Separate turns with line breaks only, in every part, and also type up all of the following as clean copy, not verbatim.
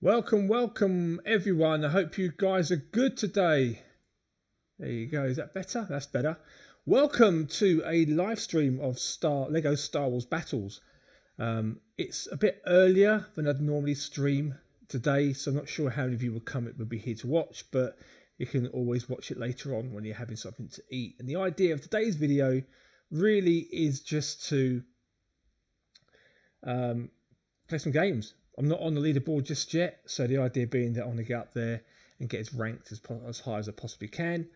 Welcome, welcome everyone. I hope you guys are good today. There you go. Is that better? That's better. Welcome to a live stream of Lego Star Wars Battles. It's a bit earlier than I'd normally stream today, so I'm not sure how many of you would be here to watch, but you can always watch it later on when you're having something to eat. And the idea of today's video really is just to play some games. I'm not on the leaderboard just yet, so the idea being that I want to get up there and get as ranked as high as I possibly can,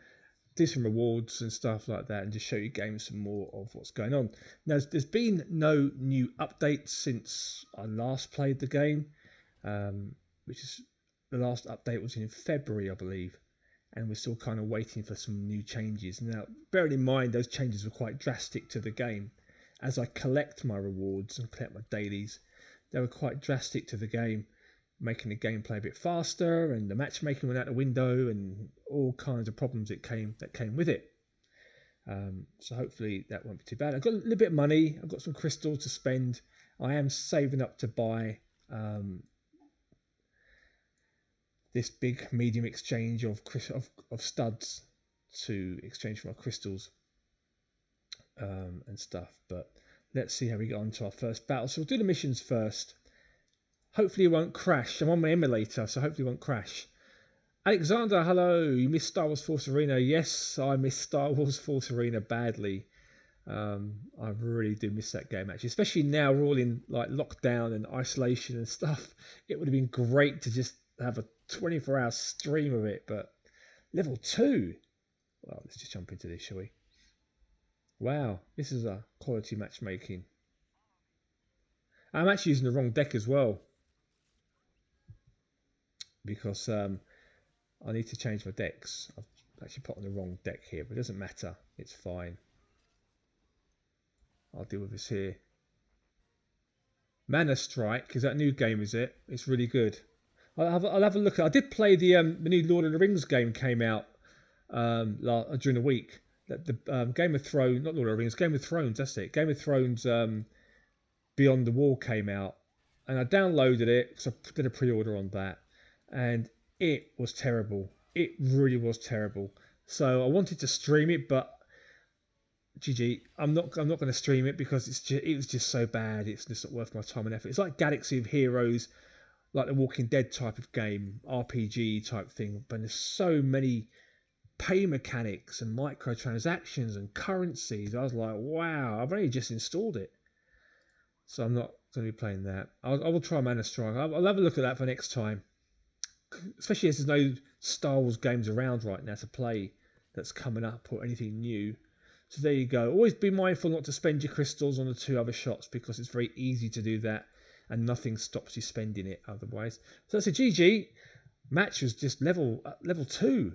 do some rewards and stuff like that, and just show you games some more of what's going on. Now, there's been no new updates since I last played the game, which is the last update was in February, I believe, and we're still kind of waiting for some new changes. Now, bearing in mind those changes were quite drastic to the game. As I collect my rewards and collect my dailies, they were quite drastic to the game, making the gameplay a bit faster, and the matchmaking went out the window, and all kinds of problems that came with it. So hopefully that won't be too bad. I've got a little bit of money. I've got some crystals to spend. I am saving up to buy this big medium exchange of studs to exchange for my crystals and stuff. But let's see how we get on to our first battle. So we'll do the missions first. Hopefully it won't crash. I'm on my emulator, so hopefully it won't crash. Alexander, hello. You missed Star Wars Force Arena. Yes, I missed Star Wars Force Arena badly. I really do miss that game, actually. Especially now we're all in like lockdown and isolation and stuff. It would have been great to just have a 24-hour stream of it. But level 2. Well, let's just jump into this, shall we? Wow, this is a quality matchmaking. I'm actually using the wrong deck as well, because I need to change my decks. I've actually put on the wrong deck here, but it doesn't matter. It's fine. I'll deal with this here. Mana Strike, is that new game, is it? It's really good. I'll have a look. I did play the new Lord of the Rings game came out during the week. The Game of Thrones, not Lord of the Rings, Game of Thrones, that's it. Game of Thrones Beyond the Wall came out, and I downloaded it because I did a pre-order on that, and it was terrible. It really was terrible. So I wanted to stream it, but GG, I'm not going to stream it because it was just so bad. It's just not worth my time and effort. It's like Galaxy of Heroes, like the Walking Dead type of game, RPG type thing, but there's so many pay mechanics and microtransactions and currencies. I was like, wow, I've only just installed it, so I'm not going to be playing that. I will try Mana Strike. I'll have a look at that for next time, especially as there's no Star Wars games around right now to play that's coming up or anything new. So there you go. Always be mindful not to spend your crystals on the 2 other shots, because it's very easy to do that and nothing stops you spending it otherwise. So that's a GG. Match was just level 2.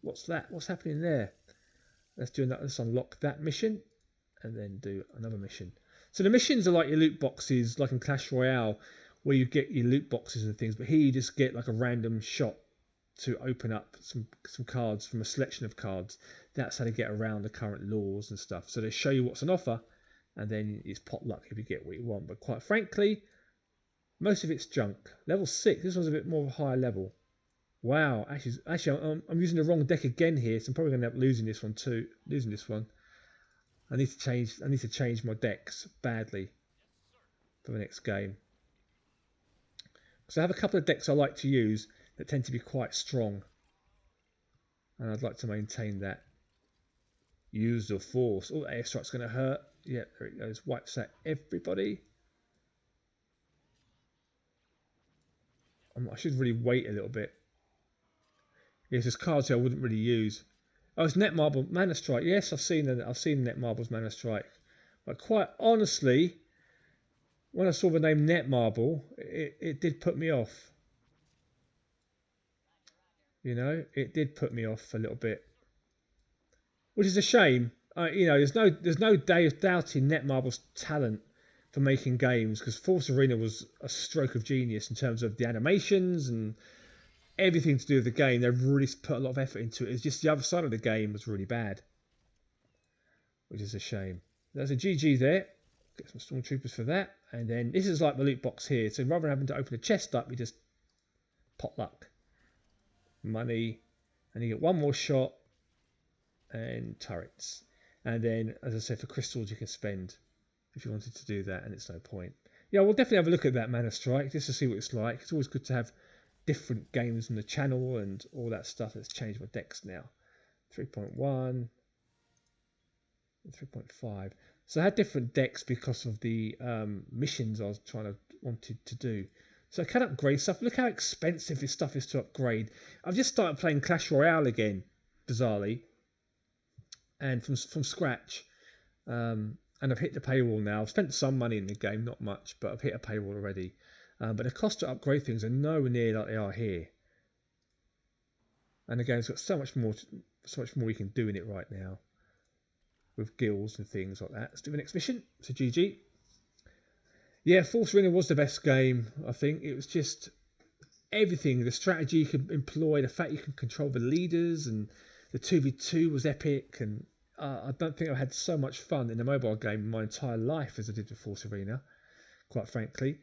What's that? What's happening there? Let's do that. Let's unlock that mission and then do another mission. So the missions are like your loot boxes, like in Clash Royale, where you get your loot boxes and things. But here you just get like a random shot to open up some cards from a selection of cards. That's how to get around the current laws and stuff. So they show you what's on offer, and then it's pot luck if you get what you want. But quite frankly, most of it's junk. Level 6. This one's a bit more of a higher level. Wow, actually, I'm using the wrong deck again here, so I'm probably going to end up losing this one too. I need to change my decks badly for the next game. So I have a couple of decks I like to use that tend to be quite strong, and I'd like to maintain that. Use the Force. Oh, airstrike's going to hurt. Yeah, there it goes. Wipes out everybody. I should really wait a little bit. Yes, there's cards here I wouldn't really use. Oh, it's Netmarble Mana Strike. Yes, I've seen Netmarble's Mana Strike. But quite honestly, when I saw the name Netmarble, it did put me off. You know, it did put me off a little bit, which is a shame. You know, there's no doubt in Netmarble's talent for making games, because Force Arena was a stroke of genius in terms of the animations and everything to do with the game. They really put a lot of effort into it. It's just the other side of the game was really bad, which is a shame. There's a GG there. Get some stormtroopers for that. And then this is like the loot box here. So rather than having to open a chest up, you just potluck, money, and you get one more shot and turrets. And then, as I said, for crystals you can spend if you wanted to do that, and it's no point. Yeah, we'll definitely have a look at that Mana Strike just to see what it's like. It's always good to have different games on the channel and all that stuff. Let's change my decks now. 3.1 and 3.5. So I had different decks because of the missions I was wanted to do. So I can upgrade stuff. Look how expensive this stuff is to upgrade. I've just started playing Clash Royale again, bizarrely, and from scratch. And I've hit the paywall now. I've spent some money in the game, not much, but I've hit a paywall already. But the cost to upgrade things are nowhere near like they are here. And the game's got so much more we can do in it right now, with guilds and things like that. Let's do the next mission. So GG. Yeah, Force Arena was the best game, I think. It was just everything. The strategy you could employ, the fact you can control the leaders, and the 2v2 was epic. And I don't think I've had so much fun in a mobile game in my entire life as I did with Force Arena, quite frankly.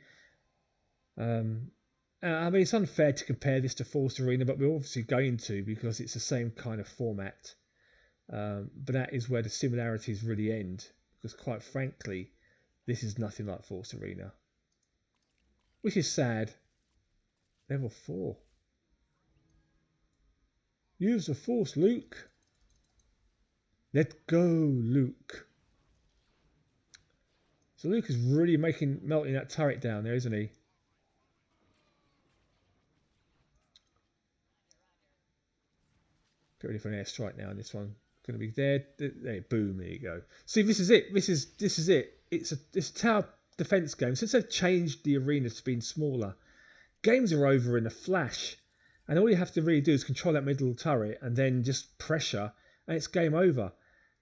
I mean, it's unfair to compare this to Force Arena, but we're obviously going to because it's the same kind of format. But that is where the similarities really end, because quite frankly, this is nothing like Force Arena, which is sad. Level 4. Use the Force, Luke. Let go, Luke. So Luke is really melting that turret down there, isn't he? Get ready for an airstrike now. This one going to be there. Boom! There you go. See, this is it. This is it. It's a tower defense game. Since they've changed the arena to being smaller, games are over in a flash, and all you have to really do is control that middle turret and then just pressure, and it's game over.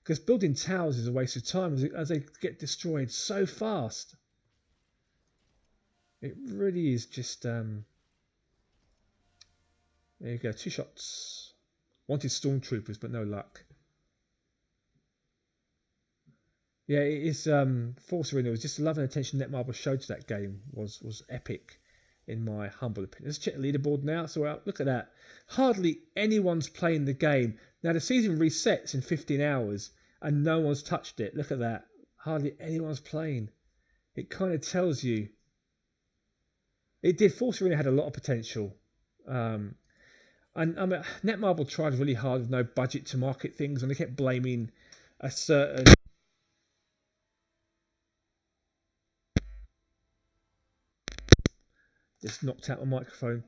Because building towers is a waste of time as they get destroyed so fast. It really is just... there you go, 2 shots. Wanted stormtroopers, but no luck. Yeah, it is... Force Arena was just the love and attention Netmarble showed to that game was epic, in my humble opinion. Let's check the leaderboard now. So look at that. Hardly anyone's playing the game. Now the season resets in 15 hours and no one's touched it. Look at that. Hardly anyone's playing. It kind of tells you. It did. Force Arena had a lot of potential. And Netmarble tried really hard with no budget to market things, and they kept blaming a certain... Just knocked out my microphone.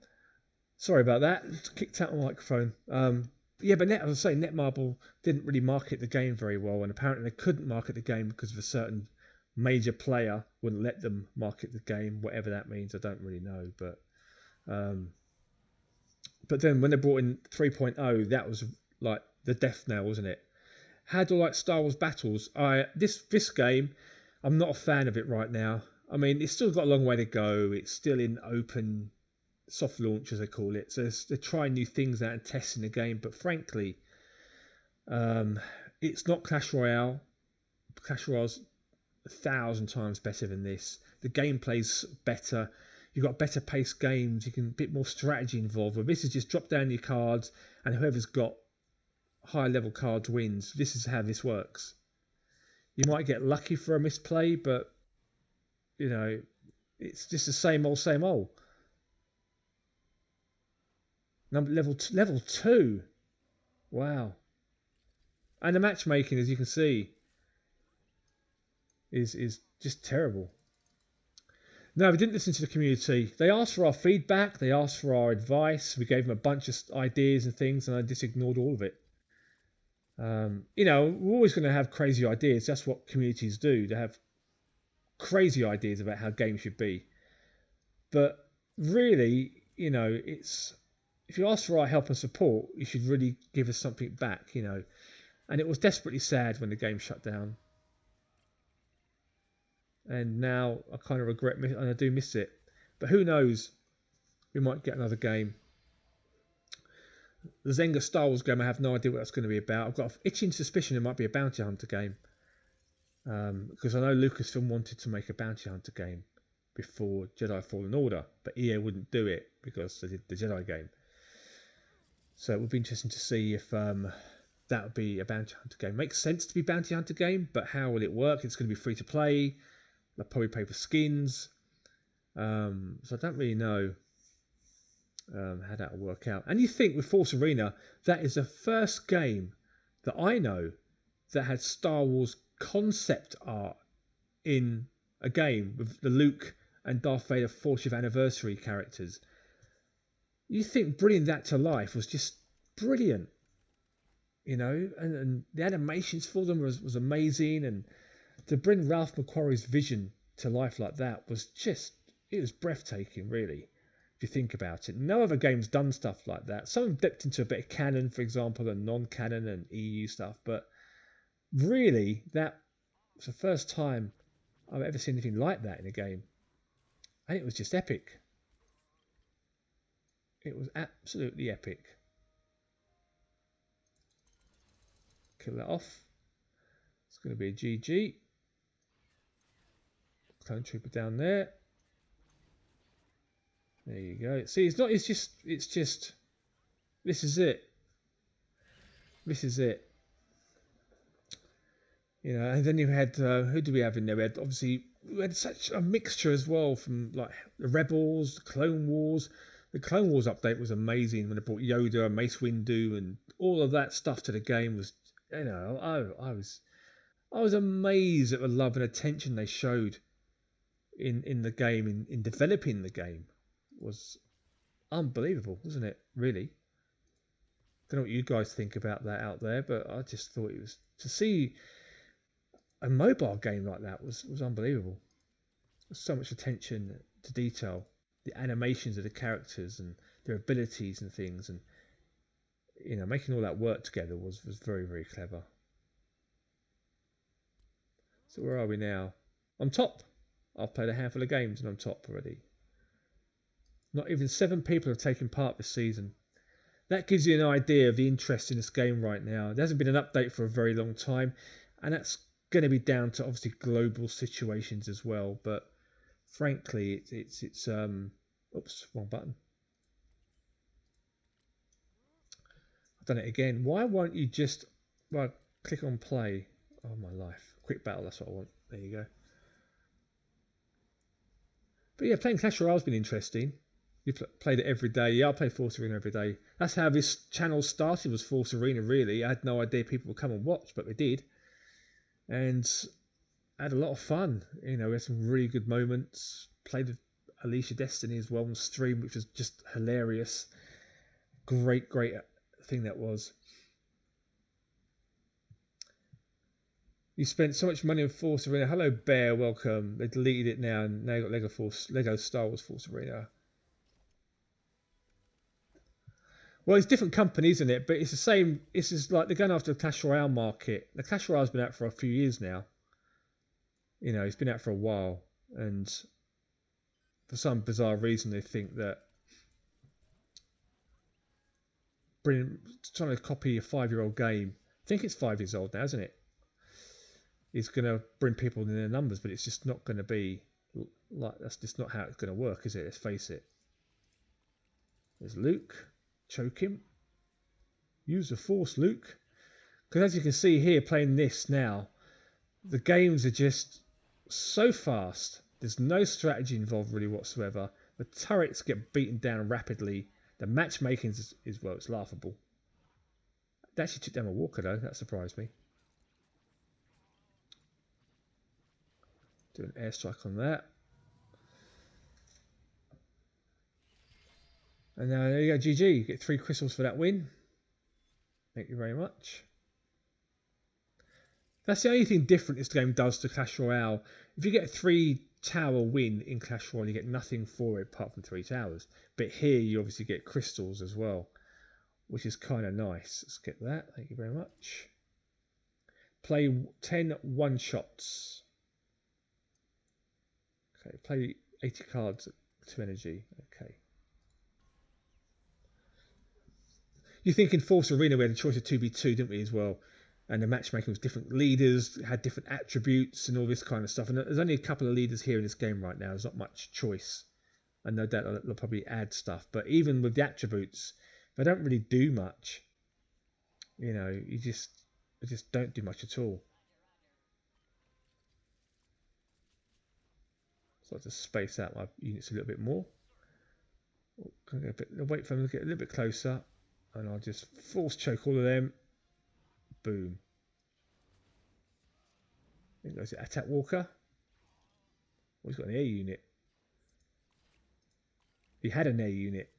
Sorry about that. Kicked out my microphone. Yeah, but as I say, Netmarble didn't really market the game very well, and apparently they couldn't market the game because of a certain major player wouldn't let them market the game, whatever that means. I don't really know, but then when they brought in 3.0, that was like the death knell, wasn't it? How do I like Star Wars Battles? This game, I'm not a fan of it right now. I mean, it's still got a long way to go. It's still in open soft launch, as they call it. So they're trying new things out and testing the game. But frankly, it's not Clash Royale. Clash Royale's 1,000 times better than this. The gameplay's better. You've got better paced games. You can a bit more strategy involved. But this is just drop down your cards, and whoever's got higher level cards wins. This is how this works. You might get lucky for a misplay, but you know, it's just the same old, same old. Level 2. Wow. And the matchmaking, as you can see, is just terrible. No, we didn't listen to the community. They asked for our feedback. They asked for our advice. We gave them a bunch of ideas and things, and I just ignored all of it. You know, we're always going to have crazy ideas. That's what communities do. They have crazy ideas about how games should be. But really, you know, it's... If you ask for our help and support, you should really give us something back, you know. And it was desperately sad when the game shut down. And now I kind of regret it, and I do miss it. But who knows? We might get another game. The Zenga Star Wars game, I have no idea what that's going to be about. I've got an itching suspicion it might be a bounty hunter game. Because I know Lucasfilm wanted to make a bounty hunter game. before Jedi Fallen Order, but EA wouldn't do it because they did the Jedi game. So it would be interesting to see if that would be a bounty hunter game. Makes sense to be bounty hunter game, but how will it work? It's going to be free to play. They'll probably pay for skins. So I don't really know how that will work out. And you think with Force Arena, that is the first game that I know that had Star Wars concept art in a game with the Luke and Darth Vader 40th anniversary characters. You think bringing that to life was just brilliant, you know, and the animations for them was amazing, and to bring Ralph McQuarrie's vision to life like that was just, it was breathtaking, really, if you think about it. No other game's done stuff like that. Some have dipped into a bit of canon, for example, and non-canon and EU stuff, but really, that was the first time I've ever seen anything like that in a game. And it was just epic. It was absolutely epic. Kill that off. It's going to be a GG. Clone Trooper down there. There you go. See, it's just, this is it. This is it. You know, and then you had, who do we have in there? We had such a mixture as well from like the Rebels, the Clone Wars. The Clone Wars update was amazing when they brought Yoda and Mace Windu and all of that stuff to the game. Was, you know, I was amazed at the love and attention they showed in the game, in developing the game. Was unbelievable, wasn't it? Really. Don't know what you guys think about that out there, but I just thought it was, to see a mobile game like that was unbelievable. So much attention to detail, the animations of the characters and their abilities and things, and you know, making all that work together was very, very clever. So where are we now? I'm top. I've played a handful of games and I'm top already. Not even 7 people have taken part this season. That gives you an idea of the interest in this game right now. There hasn't been an update for a very long time, and that's going to be down to obviously global situations as well. But frankly, it's oops, wrong button. I've done it again. Why won't you just click on play? Oh my life! Quick battle. That's what I want. There you go. But yeah, playing Clash Royale's been interesting. You played it every day. Yeah, I play Force Arena every day. That's how this channel started, was Force Arena, really. I had no idea people would come and watch, but they did. And I had a lot of fun. You know, we had some really good moments. Played with Alicia Destiny as well on stream, which was just hilarious. Great thing that was. You spent so much money on Force Arena. Hello, Bear. Welcome. They deleted it now, and now you've got Lego Star Wars Force Arena. Well, it's different company, isn't it? But it's the same. It's just like they're going after the Clash Royale market. The Clash Royale's been out for a few years now. You know, it's been out for a while, and for some bizarre reason, they think that trying to copy a 5-year-old game. I think it's 5 years old now, isn't it? Is going to bring people in their numbers, but it's just not going to be like, that's just not how it's going to work, is it? Let's face it. There's Luke. Choke him. Use the Force, Luke. Because as you can see here, playing this now, the games are just so fast. There's no strategy involved really whatsoever. The turrets get beaten down rapidly. The matchmaking is well, it's laughable. They actually took down a walker though. That surprised me. Do an airstrike on that. And now there you go, GG. You get 3 crystals for that win. Thank you very much. That's the only thing different this game does to Clash Royale. If you get a 3-tower win in Clash Royale, you get nothing for it apart from 3 towers. But here you obviously get crystals as well, which is kind of nice. Let's get that. Thank you very much. Play 10 one-shots. Okay, play 80 cards at 2 energy. Okay. You think in Force Arena we had a choice of 2v2, didn't we, as well? And the matchmaking was different leaders, had different attributes and all this kind of stuff. And there's only a couple of leaders here in this game right now. There's not much choice. And no doubt they'll probably add stuff. But even with the attributes, they don't really do much. You know, they just don't do much at all. So I'll just space out my units a little bit more. I'll wait for them to get a little bit closer. And I'll just force choke all of them. Boom. I think goes attack walker. Oh, he's got an air unit. He had an air unit.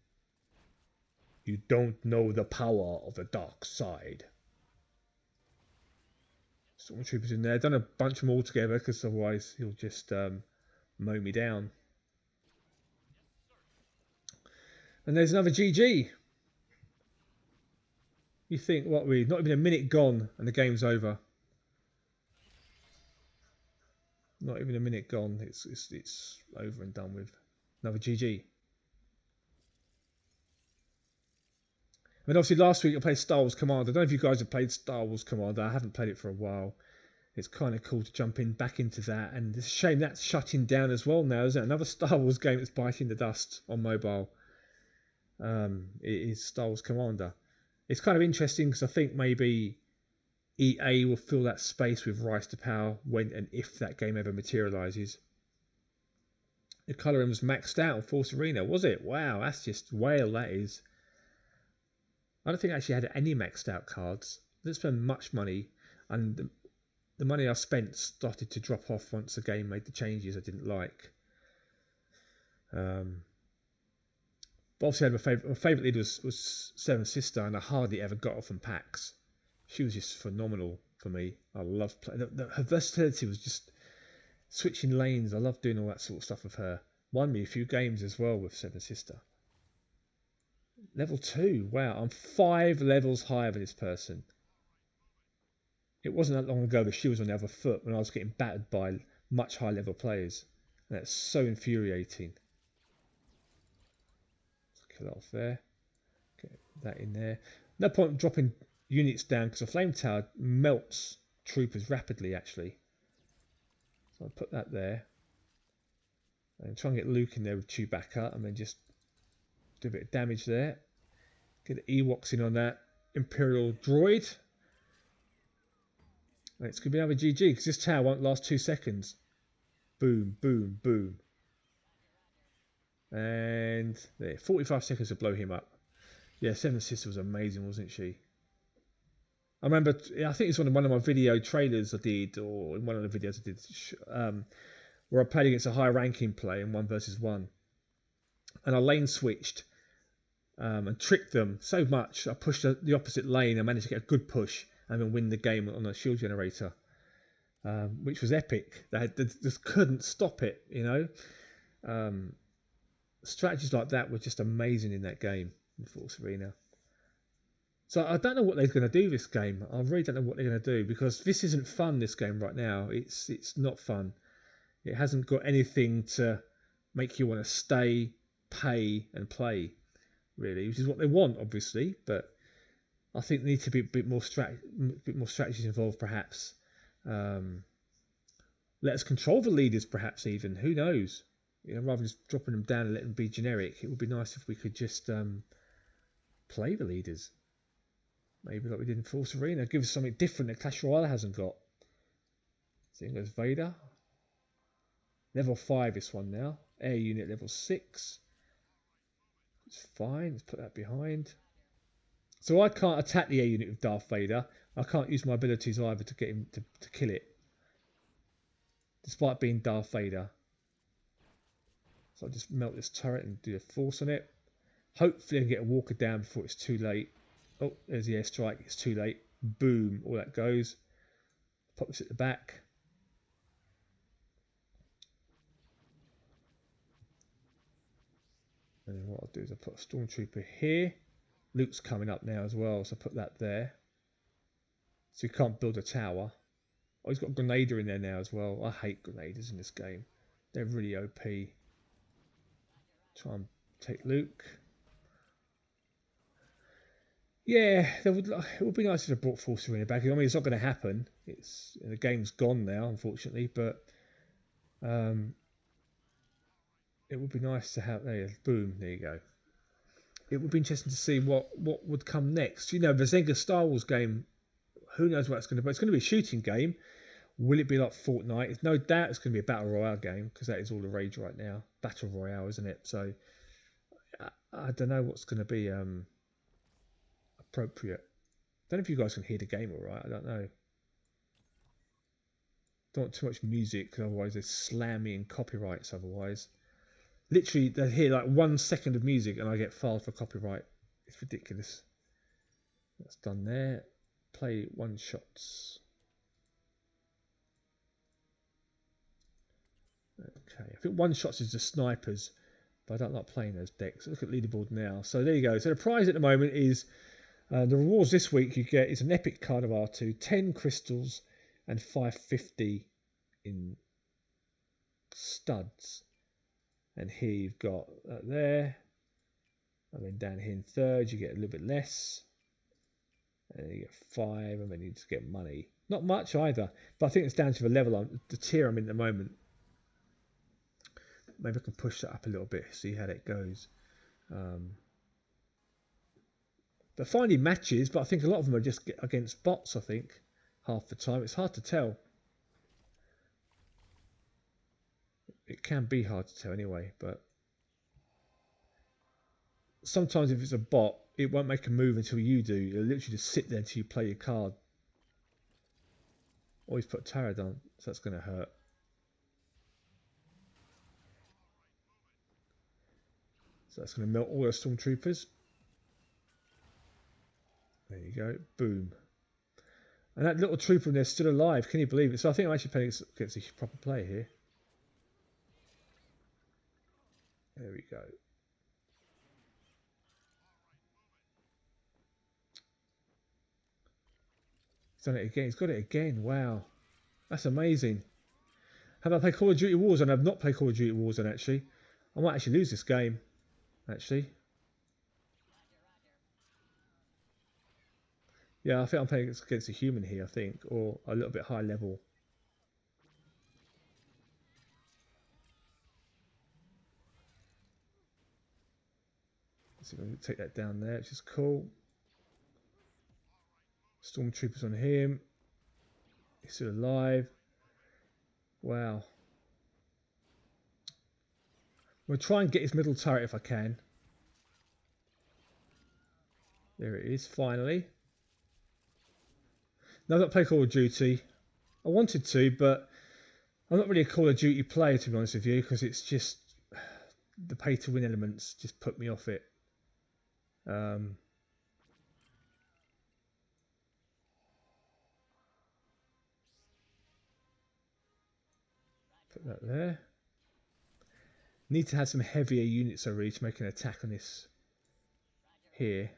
You don't know the power of the dark side. Stormtroopers in there. Done a bunch of them all together because otherwise he'll just mow me down. And there's another GG. You think, what, we're not even a minute gone and the game's over. Not even a minute gone. It's over and done with. Another GG. And obviously last week I played Star Wars Commander. I don't know if you guys have played Star Wars Commander. I haven't played it for a while. It's kind of cool to jump back into that. And it's a shame that's shutting down as well now, isn't it? Another Star Wars game that's biting the dust on mobile. It is Star Wars Commander. It's kind of interesting because I think maybe EA will fill that space with Rise to Power when and if that game ever materialises. The colouring was maxed out on Force Arena, was it? Wow, that's just whale, that is. I don't think I actually had any maxed out cards. I didn't spend much money, and the money I spent started to drop off once the game made the changes I didn't like. But obviously, my favourite leader was Seven Sister, and I hardly ever got her from packs. She was just phenomenal for me. I loved playing. Her versatility was just switching lanes. I loved doing all that sort of stuff with her. Won me a few games as well with Seven Sister. Level 2. Wow, I'm 5 levels higher than this person. It wasn't that long ago that she was on the other foot when I was getting battered by much higher level players. And that's so infuriating. Kill it off there. Get that in there. No point dropping units down because a flame tower melts troopers rapidly actually. So I'll put that there. And try and get Luke in there with Chewbacca and then just do a bit of damage there. Get the Ewoks in on that Imperial droid. And it's going to be another GG because this tower won't last 2 seconds. Boom, boom, boom. And there, 45 seconds to blow him up. Yeah, Seven Sister was amazing, wasn't she? I remember, I think it's one of my video trailers I did, or in one of the videos I did, where I played against a high ranking player in 1 versus 1. And I lane switched and tricked them so much. I pushed the opposite lane and managed to get a good push and then win the game on a shield generator, which was epic. They just couldn't stop it, you know. Strategies like that were just amazing in that game, in Force Arena. So I don't know what they're going to do this game. I really don't know what they're going to do because this isn't fun, this game right now. It's not fun. It hasn't got anything to make you want to stay, pay and play, really, which is what they want, obviously. But I think there need to be a bit more strategies involved, perhaps. Let us control the leaders, perhaps even. Who knows? You know, rather than just dropping them down and letting them be generic, it would be nice if we could just play the leaders. Maybe like we did in Force Arena. Give us something different that Clash Royale hasn't got. So goes Vader. Level 5 this one now. Air unit level 6. It's fine. Let's put that behind. So I can't attack the air unit with Darth Vader. I can't use my abilities either to get him to kill it. Despite being Darth Vader. So I'll just melt this turret and do a force on it. Hopefully I can get a walker down before it's too late. Oh, there's the airstrike. It's too late. Boom. All that goes. Pop this at the back. And then what I'll do is I'll put a stormtrooper here. Luke's coming up now as well, so I put that there. So you can't build a tower. Oh, he's got a grenader in there now as well. I hate grenaders in this game. They're really OP. Try and take Luke. Yeah, it would be nice if they brought Force Arena back. I mean, it's not going to happen. The game's gone now, unfortunately. But it would be nice to have. There, boom, there you go. It would be interesting to see what would come next. You know, the Zenga Star Wars game. Who knows what it's going to be? It's going to be a shooting game. Will it be like Fortnite? It's no doubt it's going to be a battle royale game because that is all the rage right now. Battle royale, isn't it? So I don't know what's going to be appropriate. Don't know if you guys can hear the game all right. I don't know. Don't want too much music because otherwise they slam me in copyrights. Otherwise, literally they hear like 1 second of music and I get filed for copyright. It's ridiculous. That's done there. Play one shots. Okay, I think one shots is the snipers, but I don't like playing those decks. Look at leaderboard now. So there you go. So the prize at the moment is the rewards this week. You get is an epic card of R2, 10 crystals, and 550 in studs. And here you've got that there. And then down here in third, you get a little bit less. And you get 5, and then you just get money. Not much either, but I think it's down to the level, the tier I'm in at the moment. Maybe I can push that up a little bit, see how that goes. They're finding matches, but I think a lot of them are just against bots, I think, half the time. It's hard to tell. It can be hard to tell anyway, but sometimes if it's a bot, it won't make a move until you do. It'll literally just sit there until you play your card. Always put Tarot on, so that's going to hurt. So that's going to melt all those stormtroopers. There you go. Boom. And that little trooper in there is still alive. Can you believe it? So I think I'm actually playing against a proper player here. There we go. He's done it again. He's got it again. Wow. That's amazing. Have I played Call of Duty Warzone? I've not played Call of Duty Warzone actually. I might actually lose this game. Actually. Yeah, I think I'm playing against a human here, I think, or a little bit high level. So I'm going to take that down there, which is cool. Stormtroopers on him. He's still alive. Wow. I'm going to try and get his middle turret if I can. There it is, finally. No, I've not played Call of Duty. I wanted to, but I'm not really a Call of Duty player, to be honest with you, because it's just the pay-to-win elements just put me off it. Put that there. Need to have some heavier units, I really, to make an attack on this here.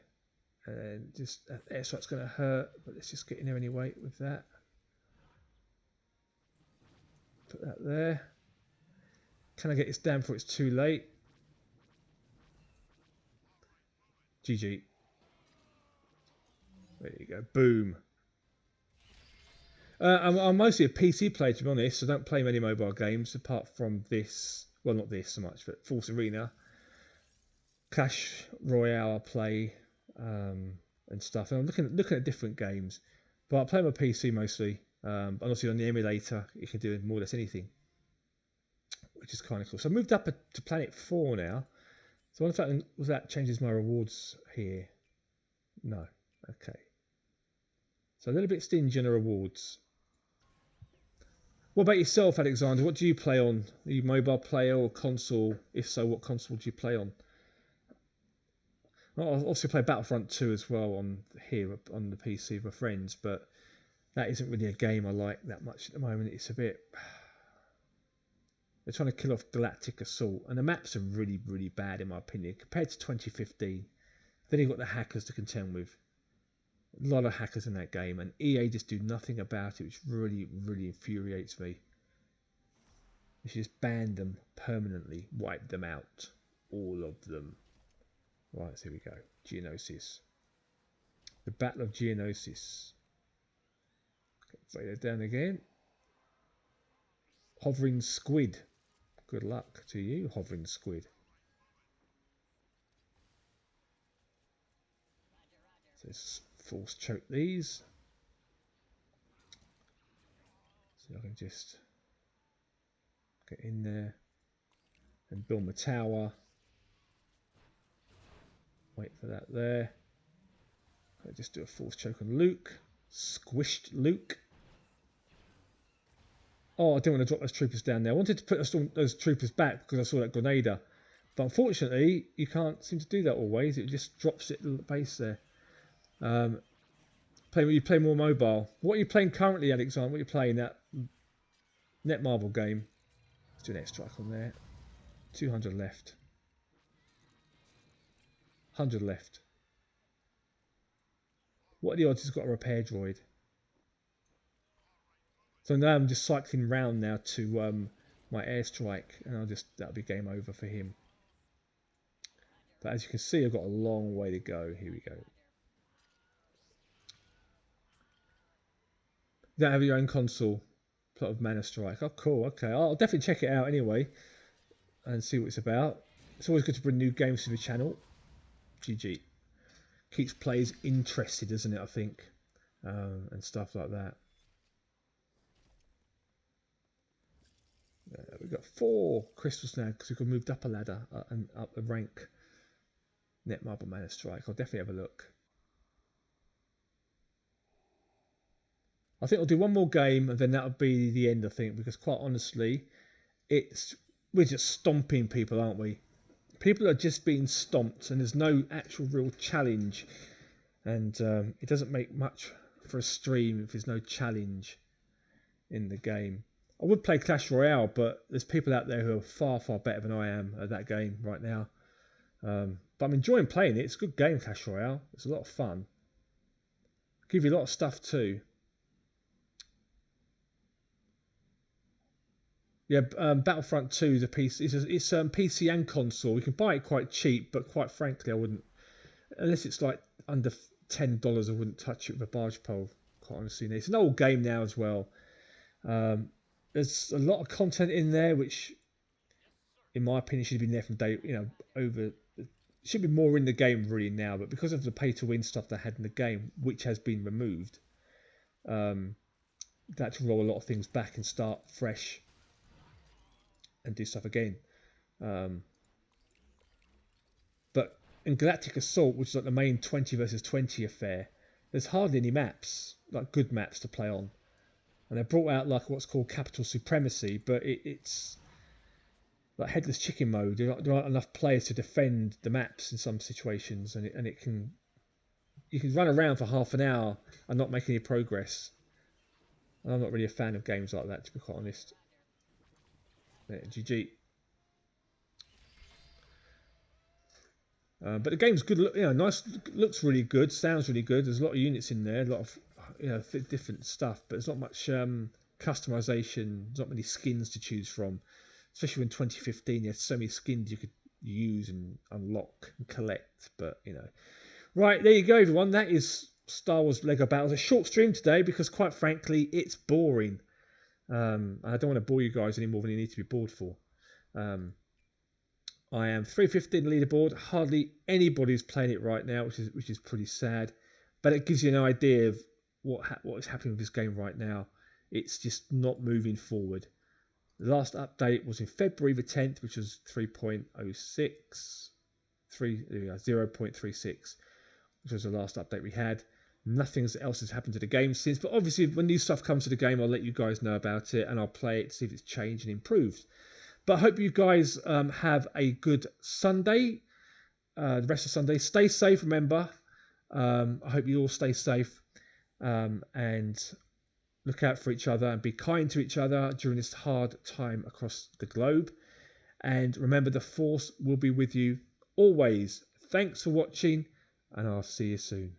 And just airstrike's going to hurt, but let's just get in there anyway with that. Put that there. Can I get this down before it's too late? GG. There you go. Boom. I'm mostly a PC player, to be honest. So I don't play many mobile games apart from this. Well, not this so much, but Force Arena. Clash Royale I play and stuff. And I'm looking at different games. But I play on my PC mostly. And obviously on the emulator, you can do more or less anything. Which is kind of cool. So I moved up to Planet 4 now. So I wonder if that changes my rewards here. No. Okay. So a little bit stingy on the rewards. What about yourself, Alexander? What do you play on? Are you a mobile player or console? If so, what console do you play on? I also play Battlefront 2 as well on the PC with my friends, but that isn't really a game I like that much at the moment. It's a bit... They're trying to kill off Galactic Assault, and the maps are really, really bad in my opinion compared to 2015. Then you've got the hackers to contend with. A lot of hackers in that game, and EA just do nothing about it, which really, really infuriates me. They should just ban them permanently, wipe them out, all of them. Right, so here we go. Geonosis. The Battle of Geonosis. Write that down again. Hovering Squid. Good luck to you, Hovering Squid. So let's force choke these. So I can just get in there and build my tower. Wait for that there. I'll just do a force choke on Luke. Squished Luke. Oh, I didn't want to drop those troopers down there. I wanted to put those troopers back because I saw that Grenadier. But unfortunately, you can't seem to do that always. It just drops it at the base there. You play more mobile. What are you playing currently, Alexander? What are you playing? That Netmarble game. Let's do an extra strike on there. 200 left. 100 left. What are the odds he's got a repair droid? So now I'm just cycling round now to my airstrike, and that'll be game over for him. But as you can see, I've got a long way to go. Here we go. You don't have your own console. Plot of Mana Strike. Oh, cool. Okay, I'll definitely check it out anyway and see what it's about. It's always good to bring new games to the channel. GG. Keeps players interested, doesn't it? I think, and stuff like that. We've got 4 crystals now because we've moved up a ladder and up a rank. Netmarble Mana Strike. I'll definitely have a look. I think I'll do one more game and then that'll be the end, I think, because quite honestly, we're just stomping people, aren't we? People are just being stomped and there's no actual real challenge. And it doesn't make much for a stream if there's no challenge in the game. I would play Clash Royale, but there's people out there who are far, far better than I am at that game right now. But I'm enjoying playing it. It's a good game, Clash Royale. It's a lot of fun. Give you a lot of stuff too. Yeah, Battlefront 2 is a PC. It's PC and console. You can buy it quite cheap, but quite frankly, I wouldn't, unless it's like under $10. I wouldn't touch it with a barge pole. Quite honestly, it's an old game now as well. There's a lot of content in there, which, in my opinion, should have been there from day. Should be more in the game really now, but because of the pay-to-win stuff they had in the game, which has been removed, they had to roll a lot of things back and start fresh. And do stuff again. But in Galactic Assault, which is like the main 20 versus 20 affair, there's hardly any maps, like good maps to play on. And they brought out like what's called Capital Supremacy, but it's like headless chicken mode. There aren't enough players to defend the maps in some situations, and you can run around for half an hour and not make any progress. And I'm not really a fan of games like that, to be quite honest. Yeah, GG. But the game's good. Nice. Looks really good. Sounds really good. There's a lot of units in there. A lot of different stuff. But there's not much customization. There's not many skins to choose from. Especially in 2015, you had so many skins you could use and unlock and collect. But right there you go, everyone. That is Star Wars Lego Battles. A short stream today because, quite frankly, it's boring. I don't want to bore you guys any more than you need to be bored for. I am 315 leaderboard. Hardly anybody's playing it right now, which is pretty sad. But it gives you an idea of what is happening with this game right now. It's just not moving forward. The last update was in February the 10th, which was 3.06, 0.36, which was the last update we had. Nothing else has happened to the game since, but obviously when new stuff comes to the game, I'll let you guys know about it and I'll play it to see if it's changed and improved. But I hope you guys have a good Sunday, the rest of Sunday. Stay safe, remember. I hope you all stay safe and look out for each other and be kind to each other during this hard time across the globe. And remember, the Force will be with you always. Thanks for watching, and I'll see you soon.